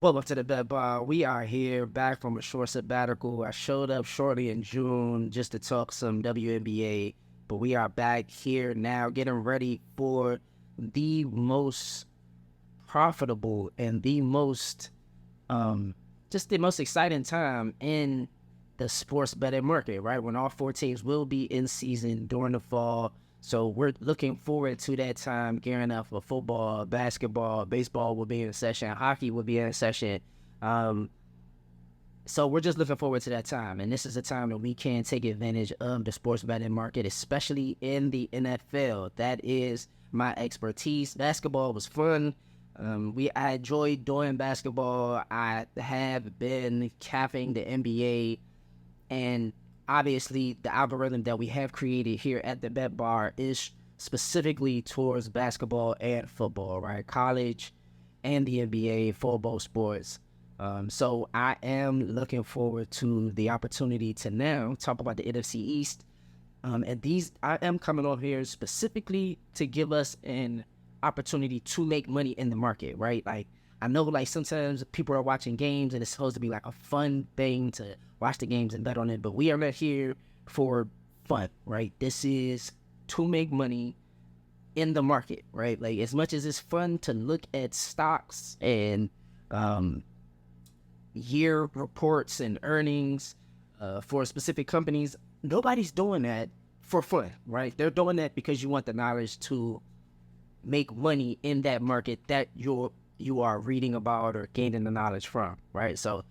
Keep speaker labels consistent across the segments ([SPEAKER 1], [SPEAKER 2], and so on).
[SPEAKER 1] Welcome to the Vet Bar. We are here back from a short sabbatical. I showed up shortly in June just to talk some WNBA, but we are back here now getting ready for the most profitable and the most just the most exciting time in the sports betting market, right? When all four teams will be in season during the fall. So we're looking forward to that time, gearing up for football, basketball, baseball will be in session, hockey will be in session. Um, so we're just looking forward to that time. And this is a time that we can take advantage of the sports betting market, especially in the NFL. That is my expertise. Basketball was fun. I enjoyed doing basketball. I have been capping the NBA, and obviously the algorithm that we have created here at the Bet Bar is specifically towards basketball and football, right? College and the NBA, football sports. So I am looking forward to the opportunity to now talk about the NFC East. I am coming on here specifically to give us an opportunity to make money in the market, right? Like, I know, like, sometimes people are watching games and it's supposed to be like a fun thing to watch the games and bet on it, but we are not here for fun, right? This is to make money in the market, right? Like, as much as it's fun to look at stocks and year reports and earnings for specific companies, nobody's doing that for fun, right? They're doing that because you want the knowledge to make money in that market that you are reading about or gaining the knowledge from, right? So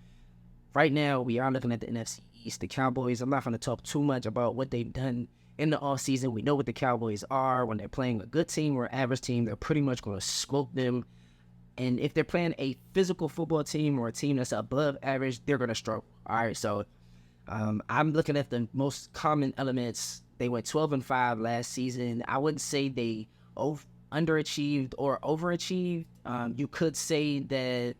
[SPEAKER 1] right now we are looking at the NFC East, the Cowboys. I'm not going to talk too much about what they've done in the offseason. We know what the Cowboys are. When they're playing a good team or average team, they're pretty much going to smoke them. And if they're playing a physical football team or a team that's above average, they're going to struggle. All right, so I'm looking at the most common elements. They went 12-5 last season. I wouldn't say they underachieved or overachieved. You could say that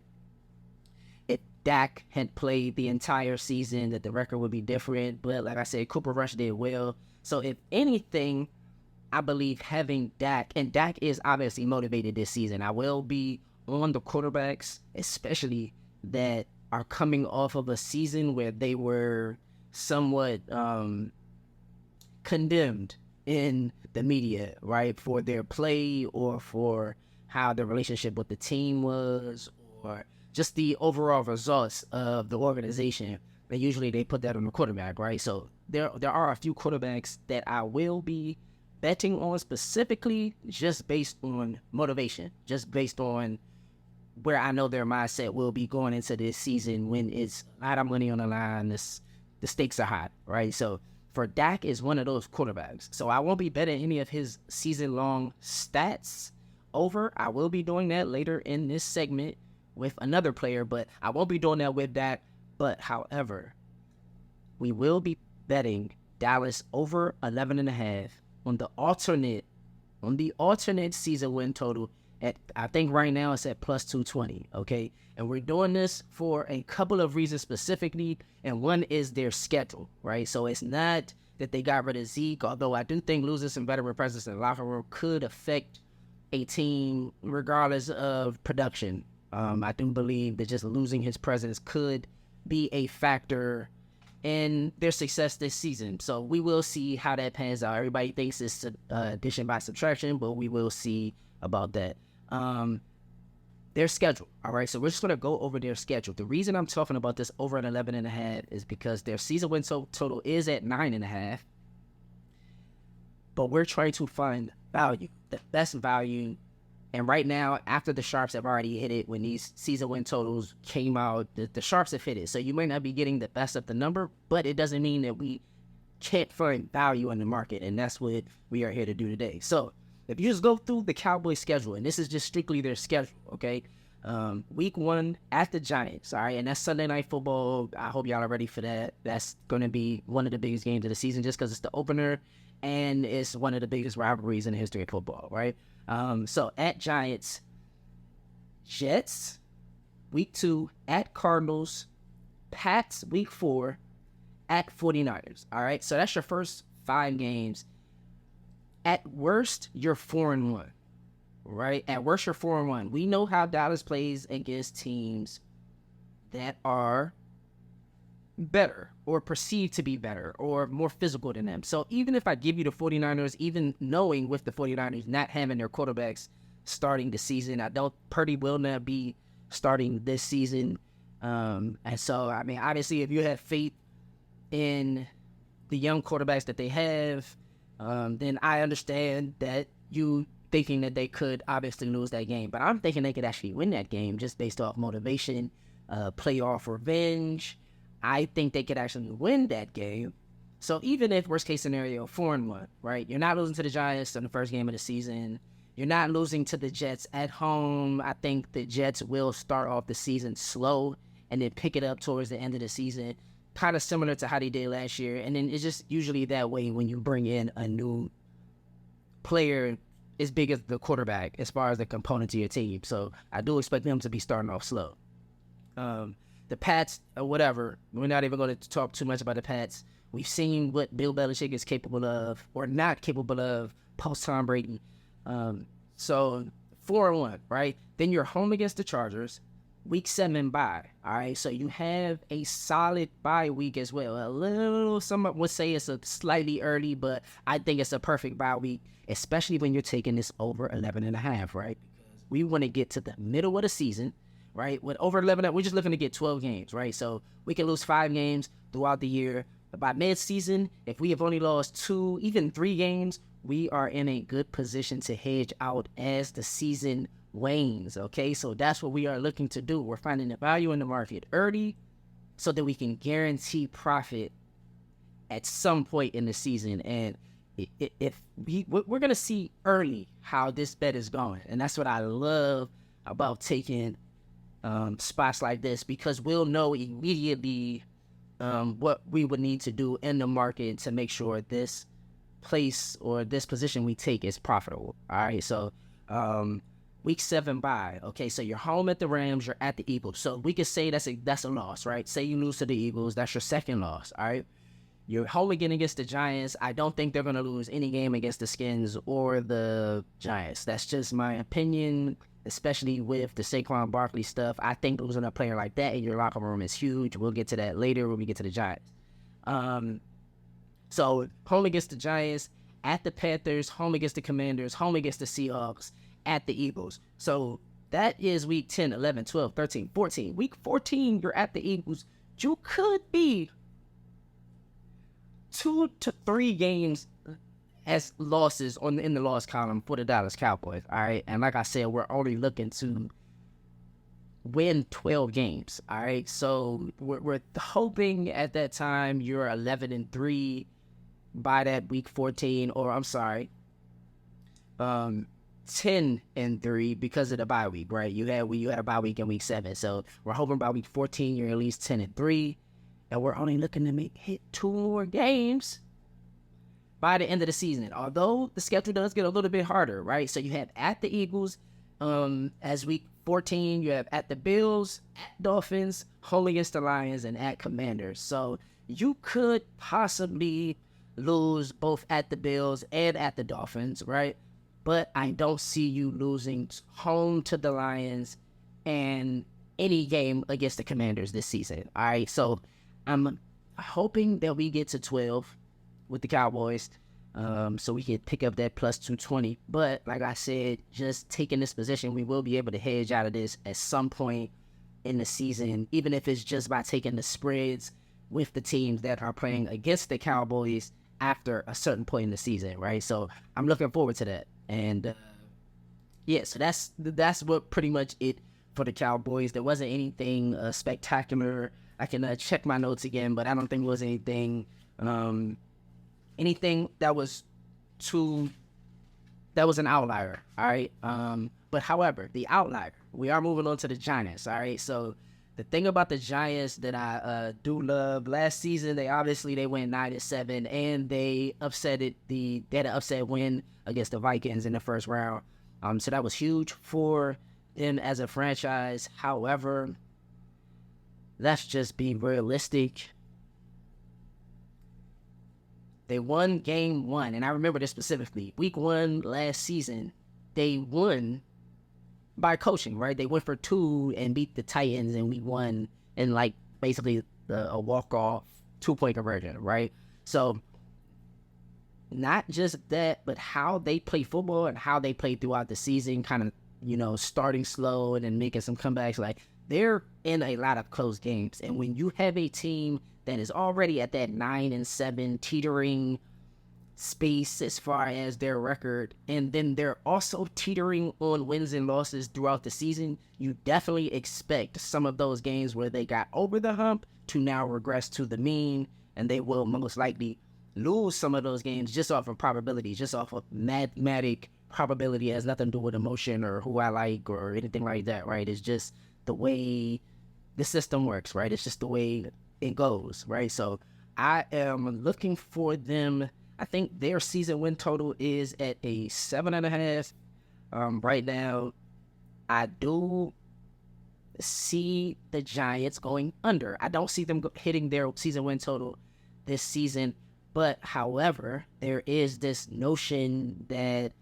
[SPEAKER 1] if Dak had played the entire season, that the record would be different. But like I said, Cooper Rush did well. So if anything, I believe having Dak, and Dak is obviously motivated this season. I will be on the quarterbacks, especially that are coming off of a season where they were somewhat condemned in the media, right, for their play or for how the relationship with the team was, or just the overall results of the organization. And usually they put that on the quarterback, right? So there are a few quarterbacks that I will be betting on specifically just based on motivation, just based on where I know their mindset will be going into this season when it's a lot of money on the line. The stakes are high, right? So for Dak is one of those quarterbacks. So I won't be betting any of his season-long stats over. I will be doing that later in this segment with another player, but I won't be doing that with Dak. But however, we will be betting Dallas over 11.5 on the alternate season win total. I think right now it's at plus 220, okay? And we're doing this for a couple of reasons specifically, and one is their schedule, right? So it's not that they got rid of Zeke, although I do think losing some veteran presence in the locker room could affect a team regardless of production. I do believe that just losing his presence could be a factor in their success this season. So we will see how that pans out. Everybody thinks it's addition by subtraction, but we will see about that. Their schedule. All right. So we're just going to go over their schedule. The reason I'm talking about this over an 11.5 is because their season win total is at 9.5. But we're trying to find value, the best value. And right now, after the Sharps have already hit it, when these season win totals came out, the Sharps have hit it. So you might not be getting the best of the number, but it doesn't mean that we can't find value in the market. And that's what we are here to do today. So if you just go through the Cowboys schedule, and this is just strictly their schedule, okay? Week 1 at the Giants, all right? And that's Sunday Night Football. I hope y'all are ready for that. That's going to be one of the biggest games of the season just because it's the opener, and it's one of the biggest rivalries in the history of football, right? So at Giants, Jets, week 2, at Cardinals, Pats, week 4, at 49ers, all right? So that's your first 5 games. At worst, you're 4-1, right? At worst, you're 4-1. We know how Dallas plays against teams that are better or perceived to be better or more physical than them. So even if I give you the 49ers, even knowing with the 49ers not having their quarterbacks starting the season, I don't Purdy will not be starting this season. And so, I mean, obviously, if you have faith in the young quarterbacks that they have, then I understand that you thinking that they could obviously lose that game. But I'm thinking they could actually win that game just based off motivation, playoff revenge. I think they could actually win that game. So even if worst case scenario, 4-1, right? You're not losing to the Giants in the first game of the season. You're not losing to the Jets at home. I think the Jets will start off the season slow and then pick it up towards the end of the season, kind of similar to how they did last year. And then it's just usually that way when you bring in a new player as big as the quarterback as far as the component to your team. So I do expect them to be starting off slow. The Pats, or whatever, we're not even going to talk too much about the Pats. We've seen what Bill Belichick is capable of or not capable of post Tom Brady. So 4-1, right? Then you're home against the Chargers. Week 7 bye, all right? So you have a solid bye week as well. A little, some would say it's a slightly early, but I think it's a perfect bye week, especially when you're taking this over 11.5, right? Because we want to get to the middle of the season, right? With over 11, we're just looking to get 12 games, right? So we can lose 5 games throughout the year. But by mid-season, if we have only lost 2, even 3 games, we are in a good position to hedge out as the season wanes, okay? So that's what we are looking to do. We're finding the value in the market early so that we can guarantee profit at some point in the season. And if we're going to see early how this bet is going. And that's what I love about taking spots like this, because we'll know immediately what we would need to do in the market to make sure this place or this position we take is profitable. All right, so week 7 bye. Okay, so you're home at the Rams, you're at the Eagles. So we could say that's a loss, right? Say you lose to the Eagles, that's your second loss. All right, you're home again against the Giants. I don't think they're gonna lose any game against the Skins or the Giants. That's just my opinion, especially with the Saquon Barkley stuff. I think losing a player like that in your locker room is huge. We'll get to that later when we get to the Giants. So home against the Giants, at the Panthers, home against the Commanders, home against the Seahawks, at the Eagles. So that is week 10, 11, 12, 13, 14. Week 14, you're at the Eagles. You could be 2 to 3 games as losses in the loss column for the Dallas Cowboys, all right? And like I said, we're only looking to win 12 games, all right? So we're hoping at that time you're 11-3 by that week 14, or I'm sorry, 10-3 because of the bye week, right? You had a bye week in week 7, so we're hoping by week 14 you're at least 10-3, and we're only looking to hit 2 more games by the end of the season. Although the schedule does get a little bit harder, right? So you have at the Eagles, as week 14, you have at the Bills, at Dolphins, home against the Lions, and at Commanders. So you could possibly lose both at the Bills and at the Dolphins, right? But I don't see you losing home to the Lions and any game against the Commanders this season, all right? So I'm hoping that we get to 12 with the Cowboys, so we can pick up that plus 220. But like I said, just taking this position, we will be able to hedge out of this at some point in the season, even if it's just by taking the spreads with the teams that are playing against the Cowboys after a certain point in the season, right? So I'm looking forward to that. And yeah, so that's what pretty much it for the Cowboys. There wasn't anything spectacular. I can check my notes again, but I don't think it was anything that was an outlier, all right? But however, the outlier, we are moving on to the Giants, all right? So the thing about the Giants that I do love, last season they went 9-7, and they had an upset win against the Vikings in the first round. So that was huge for them as a franchise. However, let's just be realistic. They won game 1, and I remember this specifically. Week 1 last season, they won by coaching, right? They went for 2 and beat the Titans, and we won in like basically a walk-off 2-point conversion, right? So not just that, but how they play football and how they play throughout the season, kind of, starting slow and then making some comebacks. Like, they're in a lot of close games. And when you have a team that is already at that 9-7 teetering space as far as their record, and then they're also teetering on wins and losses throughout the season, you definitely expect some of those games where they got over the hump to now regress to the mean, and they will most likely lose some of those games just off of probability, just off of mathematic probability. It has nothing to do with emotion or who I like or anything like that, right? It's just the way the system works, right? It's just the way it goes, right? So I am looking for them. I think their season win total is at a 7.5. Right now, I do see the Giants going under. I don't see them hitting their season win total this season. But, however, there is this notion that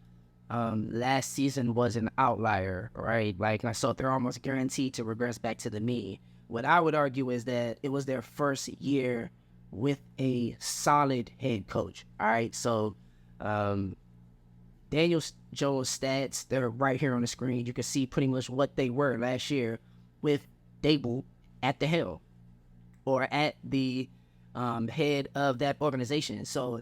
[SPEAKER 1] last season was an outlier, right? Like, so they're almost guaranteed to regress back to the mean. What I would argue is that it was their first year with a solid head coach, all right? So, Daniel Jones' stats, they're right here on the screen. You can see pretty much what they were last year with Dable at the helm or at the head of that organization. So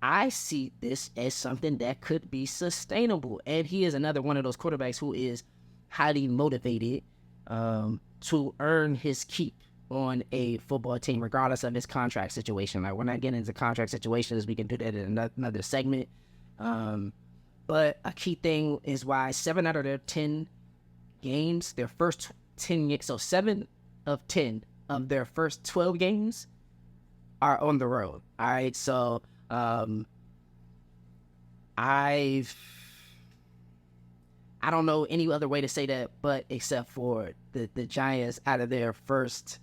[SPEAKER 1] I see this as something that could be sustainable. And he is another one of those quarterbacks who is highly motivated to earn his keep on a football team, regardless of his contract situation. Like, we're not getting into contract situations. We can do that in another segment. But a key thing is why 7 out of their 10 games, their first 10 games, so 7 of 10 of their first 12 games are on the road. All right, so I don't know any other way to say that, but except for the Giants, out of their first,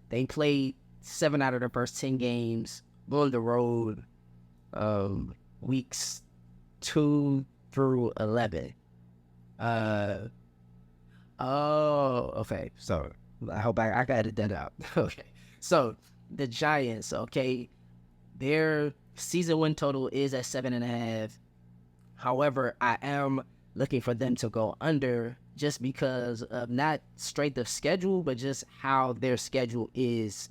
[SPEAKER 1] they played 7 out of their first 10 games on the road, weeks 2 through 11. Okay. So I hope I got that out. Okay. So the Giants, okay, their season win total is at 7.5. However, I am looking for them to go under just because of not straight the schedule, but just how their schedule is.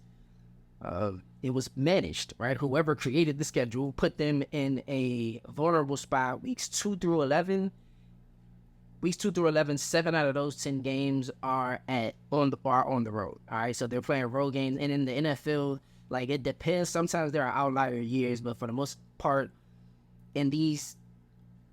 [SPEAKER 1] It was managed, right? Whoever created the schedule put them in a vulnerable spot. Weeks 2 through 11, 7 out of those 10 games are on the road. All right, so they're playing road games, and in the NFL, like, it depends. Sometimes there are outlier years, but for the most part, in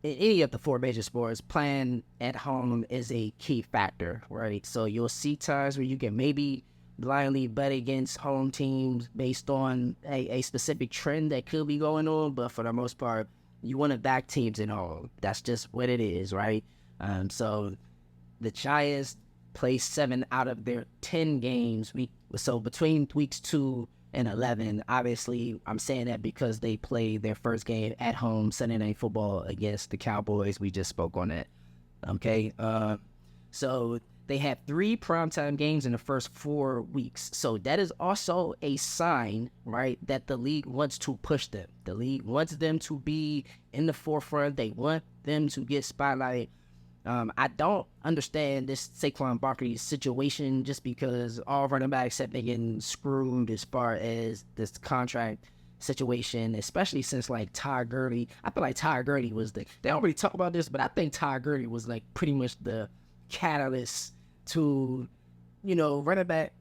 [SPEAKER 1] any of the 4 major sports, playing at home is a key factor, right? So you'll see times where you can maybe blindly bet against home teams based on a specific trend that could be going on, but for the most part, you want to back teams at home. That's just what it is, right? So the Giants play 7 out of their 10 games. So between weeks 2 and 11, obviously I'm saying that because they play their first game at home, Sunday Night Football, against the Cowboys. We just spoke on that. Okay. So they have 3 primetime games in the first 4 weeks. So that is also a sign, right, that the league wants to push them. The league wants them to be in the forefront. They want them to get spotlight. I don't understand this Saquon Barkley situation just because all running backs have been getting screwed as far as this contract situation, especially since, like, Todd Gurley. I feel like Todd Gurley was they don't really talk about this, but I think Todd Gurley was, like, pretty much the catalyst to, running back,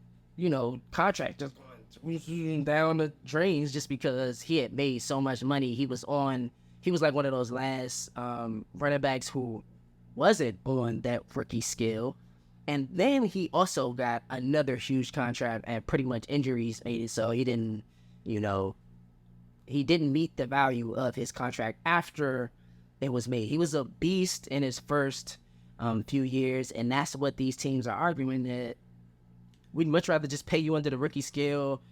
[SPEAKER 1] contract just going down the drains just because he had made so much money. He was like one of those last running backs who wasn't on that rookie scale. And then he also got another huge contract, and pretty much injuries made it so he didn't meet the value of his contract after it was made. He was a beast in his first few years, and that's what these teams are arguing, that we'd much rather just pay you under the rookie scale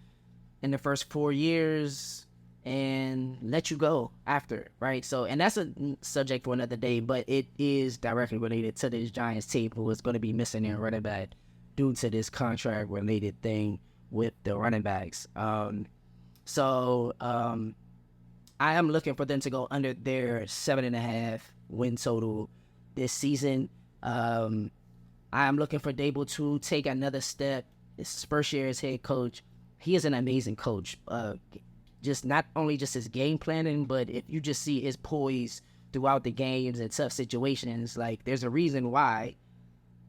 [SPEAKER 1] in the first 4 years and let you go after, right? So, and that's a subject for another day, but it is directly related to this Giants team who is going to be missing their running back due to this contract related thing with the running backs. I am looking for them to go under their 7.5 win total this season. I am looking for Dable to take another step. It's his first year as head coach. He is an amazing coach. Just not only just his game planning, but if you just see his poise throughout the games and tough situations, like there's a reason why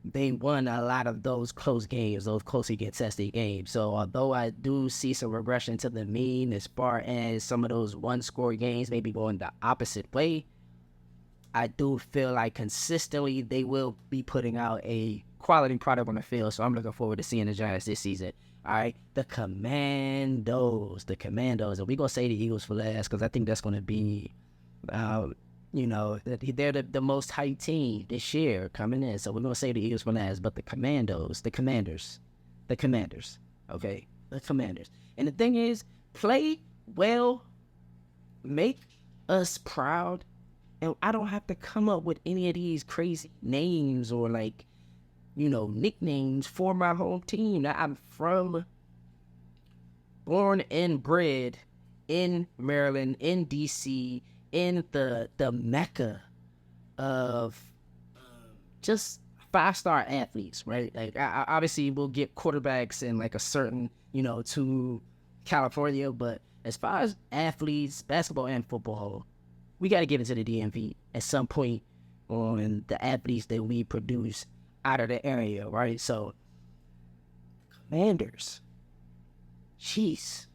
[SPEAKER 1] they won a lot of those close games, those closely contested games. So although I do see some regression to the mean as far as some of those one-score games maybe going the opposite way, I do feel like consistently they will be putting out a quality product on the field. So I'm looking forward to seeing the Giants this season. All right, the Commandos. And we're going to say the Eagles for last because I think that's going to be, they're the most hyped team this year coming in. So we're going to say the Eagles for last, but the Commanders, okay? The Commanders. And the thing is, play well, make us proud, and I don't have to come up with any of these crazy names or nicknames for my home team. Now, I'm born and bred in Maryland, in DC, in the mecca of just 5-star athletes, right? Like, obviously, we'll get quarterbacks in like a certain, to California, but as far as athletes, basketball and football, we got to get into the DMV at some point on the athletes that we produce out of the area, right? So, Commanders, jeez.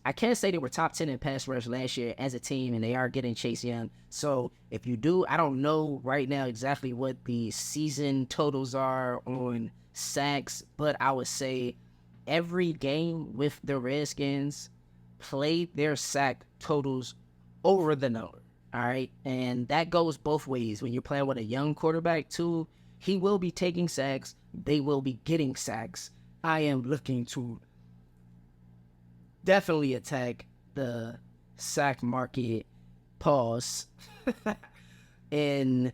[SPEAKER 1] I can't say they were top 10 in pass rush last year as a team, and they are getting Chase Young. So, if you do, I don't know right now exactly what the season totals are on sacks, but I would say every game with the Redskins played their sack totals over the number, all right? And that goes both ways. When you're playing with a young quarterback, too, he will be taking sacks. They will be getting sacks. I am looking to definitely attack the sack market pause in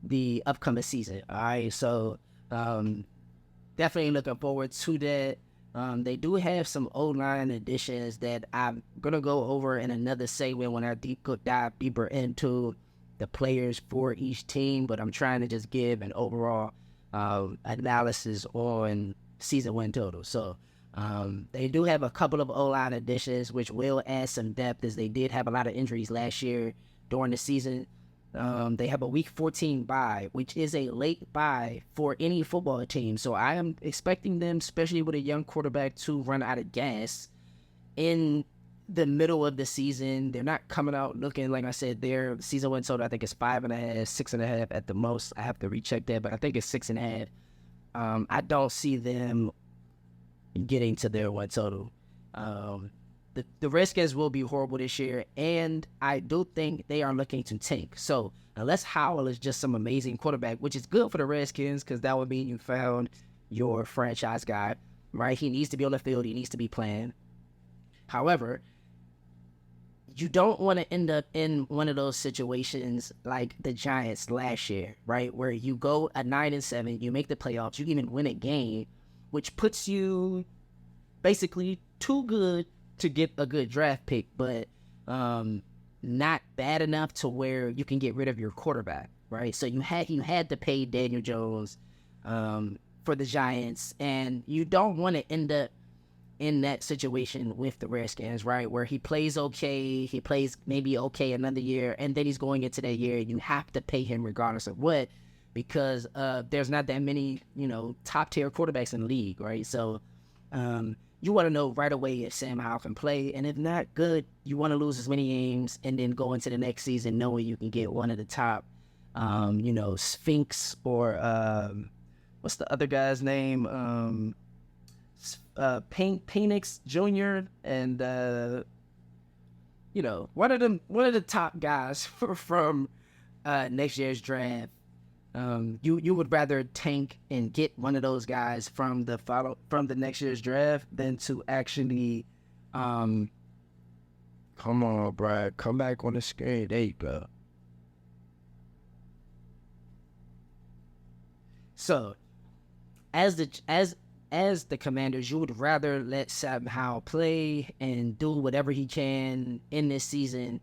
[SPEAKER 1] the upcoming season, all right? So, definitely looking forward to that. They do have some O-line additions that I'm going to go over in another segment when I dive deeper into the players for each team, but I'm trying to just give an overall analysis on season win total. So they do have a couple of O-line additions, which will add some depth as they did have a lot of injuries last year during the season. They have a week 14 bye, which is a late bye for any football team. So I am expecting them, especially with a young quarterback, to run out of gas in the middle of the season. They're not coming out looking, like I said, their season win total, I think it's 5.5, 6.5 at the most. I have to recheck that, but I think it's 6.5. I don't see them getting to their win total. The Redskins will be horrible this year, and I do think they are looking to tank. So unless Howell is just some amazing quarterback, which is good for the Redskins because that would mean you found your franchise guy, right? He needs to be on the field. He needs to be playing. However, you don't want to end up in one of those situations like the Giants last year, right? Where you go a 9-7, you make the playoffs, you even win a game, which puts you basically too good to get a good draft pick, but not bad enough to where you can get rid of your quarterback, right? So you had to pay Daniel Jones for the Giants, and you don't want to end up in that situation with the Redskins, right? Where he plays okay, he plays maybe okay another year, and then he's going into that year, and you have to pay him regardless of what, because there's not that many, top tier quarterbacks in the league, right? So you want to know right away if Sam Howell can play, and if not, good. You want to lose as many games and then go into the next season knowing you can get one of the top, Sphinx or what's the other guy's name? Penix Jr. and one of the top guys from next year's draft. You would rather tank and get one of those guys from the next year's draft than to actually Come on, Brad. Come back on the screen. There you go. So, as the Commanders, you would rather let Sam Howell play and do whatever he can in this season.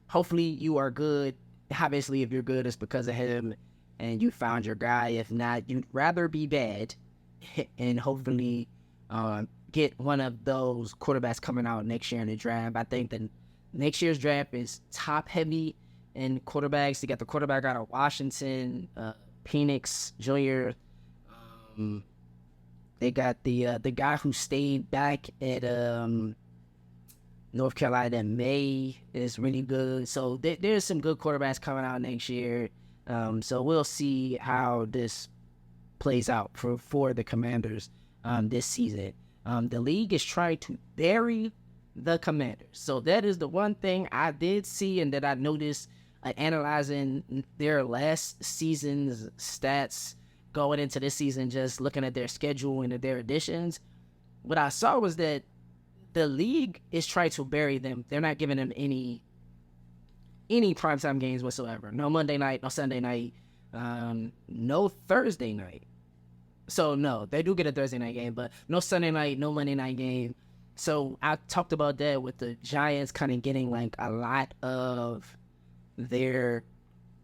[SPEAKER 1] Hopefully, you are good. Obviously, if you're good, it's because of him and you found your guy. If not, you'd rather be bad and hopefully get one of those quarterbacks coming out next year in the draft. I think that next year's draft is top heavy in quarterbacks. You got the quarterback out of Washington, Penix Jr. They got the guy who stayed back at North Carolina in May is really good. So there's some good quarterbacks coming out next year. So we'll see how this plays out for the Commanders this season. The league is trying to bury the Commanders. So that is the one thing I did see and that I noticed analyzing their last season's stats going into this season, just looking at their schedule and their additions. What I saw was that the league is trying to bury them. They're not giving them any primetime games whatsoever. No Monday night, no Sunday night, no Thursday night. So, no, they do get a Thursday night game, but no Sunday night, no Monday night game. So, I talked about that with the Giants kind of getting, like, a lot of their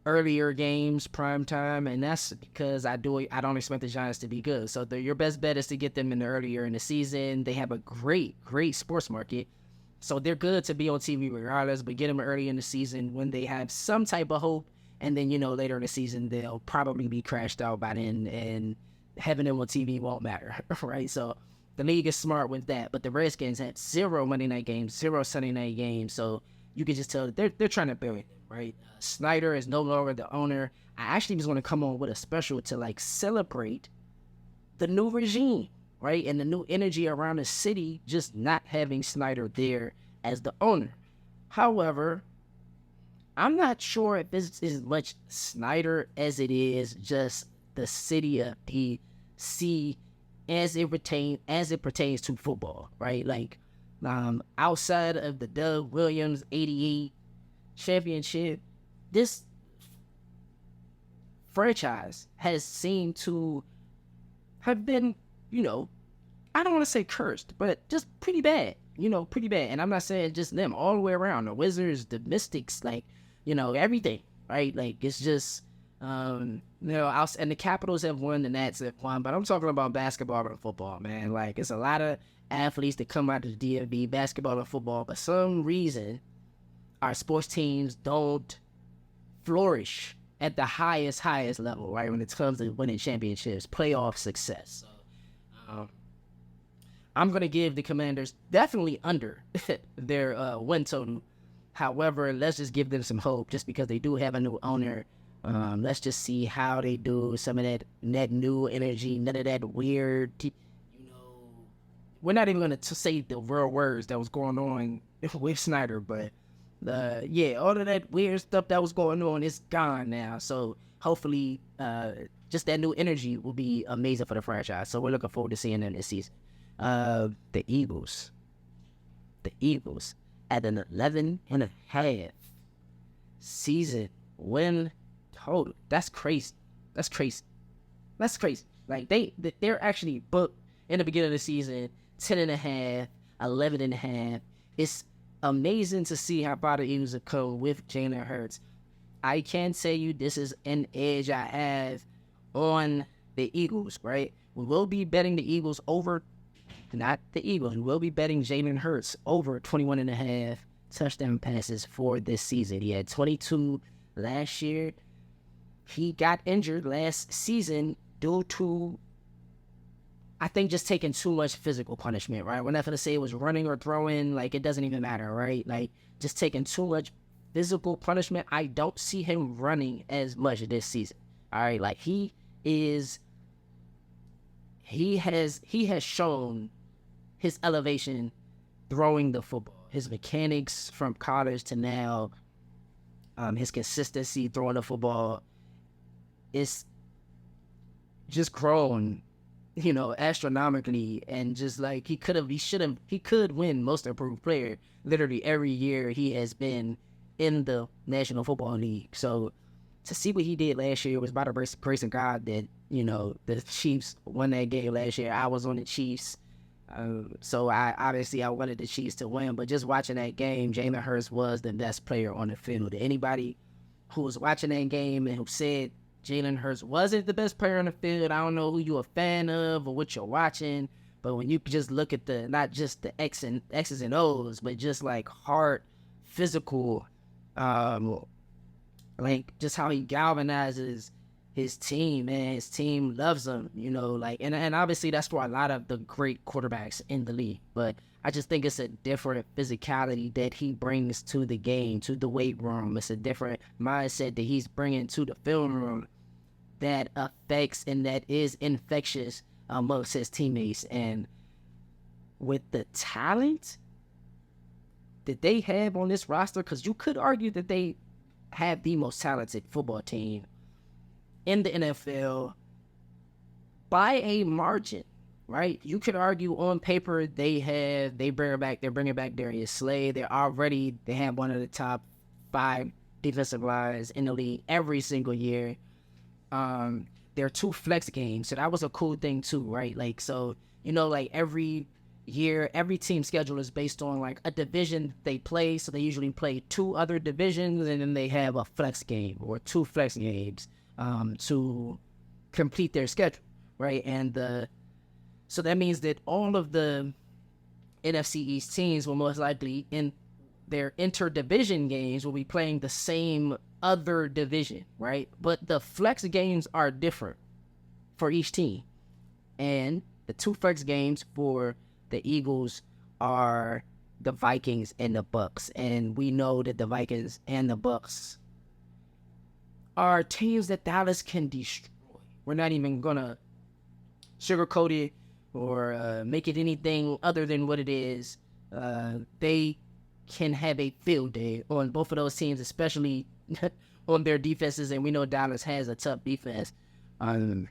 [SPEAKER 1] earlier games prime time, and that's because I don't expect the Giants to be good. So, your best bet is to get them in earlier in the season. They have a great sports market. So, they're good to be on TV regardless, but get them early in the season when they have some type of hope, and then, later in the season, they'll probably be crashed out by then, and having them on TV won't matter, right? So the league is smart with that, but the Redskins had 0 Monday night games, 0 Sunday night games, so you can just tell that they're trying to bury them, right? Snyder is no longer the owner. I actually was going to come on with a special to like celebrate the new regime, right? And the new energy around the city, just not having Snyder there as the owner. However, I'm not sure if this is as much Snyder as it is just the city of DC as it pertains to football, right? Like, outside of the Doug Williams 88 championship, this franchise has seemed to have been, I don't want to say cursed, but just pretty bad, pretty bad. And I'm not saying just them, all the way around. The Wizards, the Mystics, like, everything, right? Like, it's just, and the Capitals have won, the Nats have won, but I'm talking about basketball and football, man. Like, it's a lot of athletes that come out of the DMV, basketball and football, but some reason our sports teams don't flourish at the highest level, right? When it comes to winning championships, playoff success. So, I'm going to give the Commanders definitely under their win total. However, let's just give them some hope just because they do have a new owner. Let's just see how they do. Some of that new energy, none of that weird, we're not even going to say the real words that was going on with Snyder, but all of that weird stuff that was going on is gone now. So hopefully, just that new energy will be amazing for the franchise. So we're looking forward to seeing them this season. The Eagles at an 11.5 season win total. That's crazy. Like they're actually booked in the beginning of the season 10.5, 11.5. It's amazing to see how far the Eagles have come with Jalen Hurts. I can tell you this is an edge I have on the Eagles, right? We will be betting the Eagles over, not the Eagles. We will be betting Jalen Hurts over 21.5 touchdown passes for this season. He had 22 last year. He got injured last season due to, I think, just taking too much physical punishment, right? We're not going to say it was running or throwing. Like, it doesn't even matter, right? Like, just taking too much physical punishment. I don't see him running as much this season, all right? Like, he has shown his elevation throwing the football. His mechanics from college to now, his consistency throwing the football, is just grown astronomically, and just like he could win Most Improved Player literally every year he has been in the National Football League. So to see what he did last year was by the grace of God that the Chiefs won that game last year. I was on the Chiefs, so I wanted the Chiefs to win. But just watching that game, Jalen Hurts was the best player on the field. Anybody who was watching that game and who said Jalen Hurts wasn't the best player on the field, I don't know who you're a fan of or what you're watching. But when you just look at not just the X's and O's, but just like hard, physical, like just how he galvanizes his team, man. His team loves him, and obviously that's for a lot of the great quarterbacks in the league. But I just think it's a different physicality that he brings to the game, to the weight room. It's a different mindset that he's bringing to the film room that affects and that is infectious amongst his teammates. And with the talent that they have on this roster, because you could argue that they have the most talented football team in the NFL by a margin, right? You could argue on paper they're bringing back Darius Slay. They have one of the top 5 defensive lines in the league every single year. There are 2 flex games, so that was a cool thing too, right? Like, so like every year, every team schedule is based on like a division they play. So they usually play 2 other divisions, and then they have a flex game or 2 flex games to complete their schedule, right? And so that means that all of the NFC East teams will most likely in their interdivision games will be playing the same other division, right? But the flex games are different for each team, and the 2 flex games for the Eagles are the Vikings and the Bucks. And we know that the Vikings and the Bucks are teams that Dallas can destroy. We're not even going to sugarcoat it or make it anything other than what it is. They can have a field day on both of those teams, especially on their defenses. And we know Dallas has a tough defense, especially